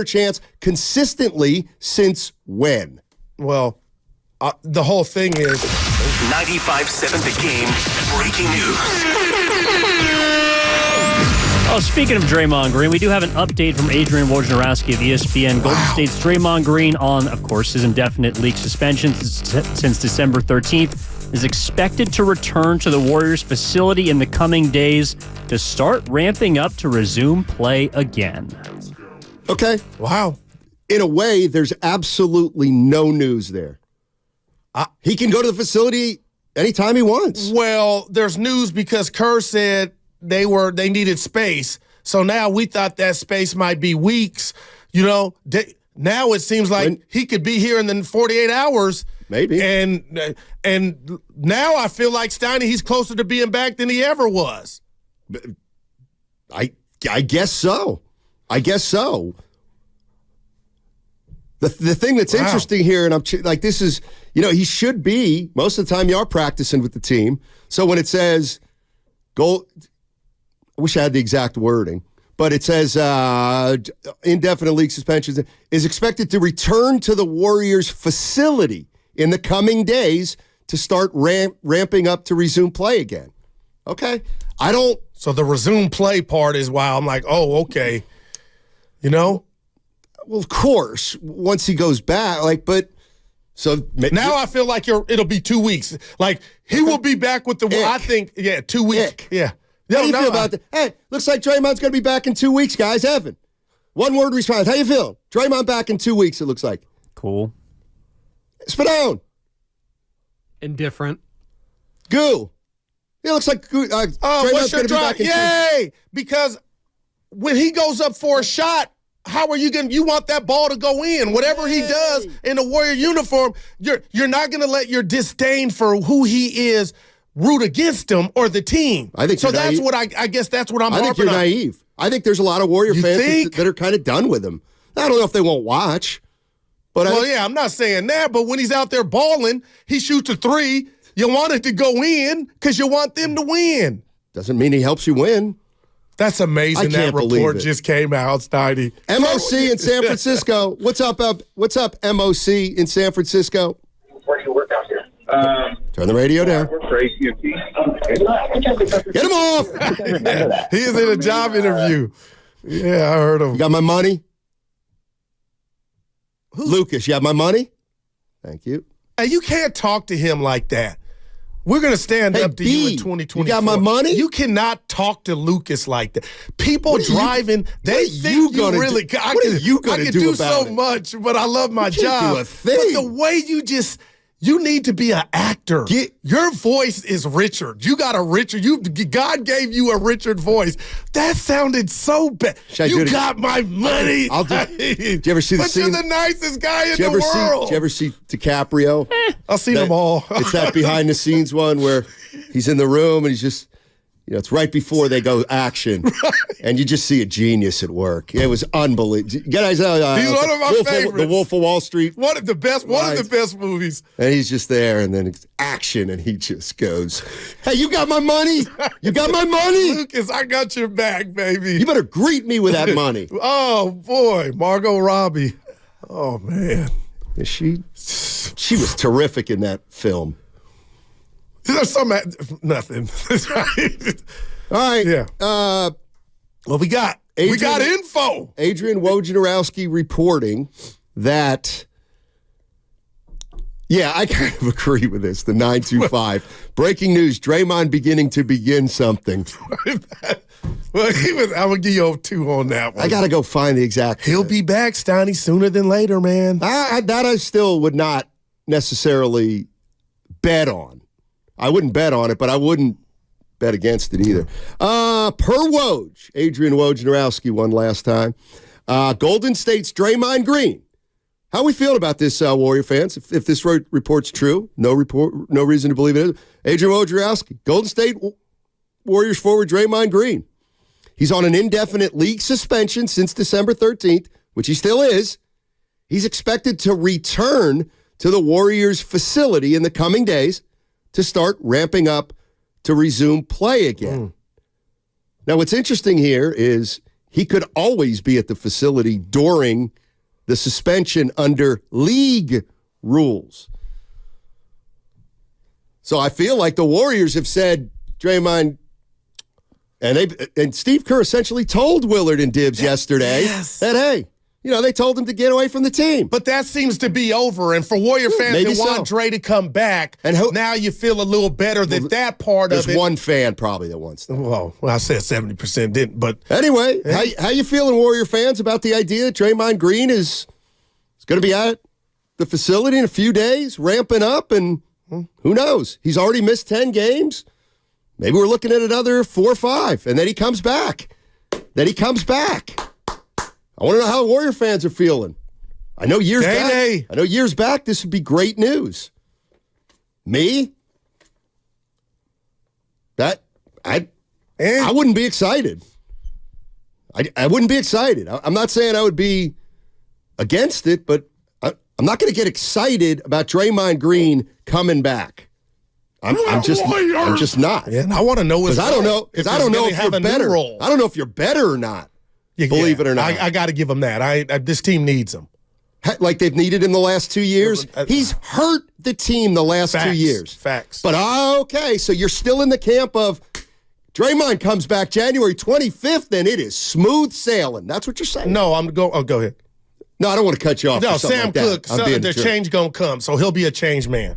chance consistently since when? Well, the whole thing is 95.7 The Game breaking news. Oh, speaking of Draymond Green, we do have an update from Adrian Wojnarowski of ESPN. Golden State's Draymond Green on, of course, his indefinite league suspension since December 13th is expected to return to the Warriors facility in the coming days to start ramping up to resume play again. Okay. wow. In a way, there's absolutely no news there. He can go to the facility anytime he wants. Well, there's news because Kerr said they needed space. So now we thought that space might be weeks. Now it seems like he could be here in the 48 hours. Maybe. And now I feel like Steiny, he's closer to being back than he ever was. I guess so. The thing that's interesting here, and I'm like, this is, he should be, most of the time you are practicing with the team. So when it says goal, I wish I had the exact wording, but it says indefinite league suspensions is expected to return to the Warriors facility in the coming days to start ramping up to resume play again. Okay. So the resume play part is why I'm like, oh, okay. Well, of course, once he goes back, now I feel like it'll be 2 weeks. Like he will be back with I think, 2 weeks. Yeah. How do you feel about that? Hey, looks like Draymond's going to be back in 2 weeks, guys. Evan, one word response. How you feel? Draymond back in 2 weeks, it looks like. Cool. Spadone. Indifferent. Goo. It looks like Draymond's what's your going to be back in 2 weeks. Yay! Because when he goes up for a shot, how are you going to – you want that ball to go in. Whatever he does in a Warrior uniform, you're not going to let your disdain for who he is root against him or the team. I think so. That's what I guess that's what I'm harping on. I think you're naive. I think there's a lot of Warrior fans that are kind of done with him. I don't know if they won't watch. But I'm not saying that. But when he's out there balling, he shoots a three. You want it to go in because you want them to win. Doesn't mean he helps you win. That's amazing. That report just came out, Steiny. MOC in San Francisco. What's up, MOC in San Francisco? Where do you work out here? Turn the radio down. For AT&T. Get him off! He is in a job interview. Yeah, I heard him. You got my money? Lucas, you have my money? Thank you. Hey, you can't talk to him like that. We're going to stand up to you in 2024. You got my money? You cannot talk to Lucas like that. People driving, they think you really – I can do so much, but I love my job. Do a thing. But the way you need to be an actor. Your voice is Richard. You got a Richard. God gave you a Richard voice. That sounded so bad. You got my money. Did you ever see the scene? But you're the nicest guy in the world. Did you ever see DiCaprio? I've seen them all. It's that behind the scenes one where he's in the room and he's just, it's right before they go action. Right. And you just see a genius at work. It was unbelievable. Guys, he's one of my favorites. The Wolf of Wall Street. One of the best movies. And he's just there, and then it's action, and he just goes, hey, you got my money? You got my money? Lucas, I got your back, baby. You better greet me with that money. Oh, boy. Margot Robbie. Oh, man. She was terrific in that film. There's nothing. All right. Yeah. Well, we got info. Adrian Wojnarowski reporting that, I kind of agree with this, the 925. Breaking news, Draymond beginning to begin something. Well, I'm going to give you a 2 on that one. I got to go find the exact. He'll be back, Steiny, sooner than later, man. I still would not necessarily bet on. I wouldn't bet on it, but I wouldn't bet against it either. Per Woj, Adrian Wojnarowski won last time. Golden State's Draymond Green. How we feeling about this, Warrior fans? If this report's true, no reason to believe it is. Adrian Wojnarowski, Golden State Warriors forward Draymond Green. He's on an indefinite league suspension since December 13th, which he still is. He's expected to return to the Warriors facility in the coming days to start ramping up to resume play again. Now, what's interesting here is he could always be at the facility during the suspension under league rules. So I feel like the Warriors have said, Draymond, and Steve Kerr essentially told Willard and Dibbs yesterday that, hey, they told him to get away from the team. But that seems to be over. And for Warrior fans that want Dre to come back, and now you feel a little better that part of it. There's one fan probably that wants that. Well, I said 70% didn't. But anyway, how you feeling, Warrior fans, about the idea that Draymond Green is going to be at the facility in a few days, ramping up, and who knows? He's already missed 10 games. Maybe we're looking at another 4 or 5, and then he comes back. I want to know how Warrior fans are feeling. I know years back, this would be great news. Me? I wouldn't be excited. I wouldn't be excited. I'm not saying I would be against it, but I'm not going to get excited about Draymond Green coming back. I'm just not. Yeah, and I want to know because I don't know if you're better. I don't know if you're better or not. Believe it or not, I got to give him that. This team needs him. Like they've needed him the last 2 years. He's hurt the team the last 2 years. Facts. But okay, so you're still in the camp of Draymond comes back January 25th, and it is smooth sailing. That's what you're saying. No, go ahead. No, I don't want to cut you off. No, for Sam like Cook, the change gonna come, so he'll be a changed man.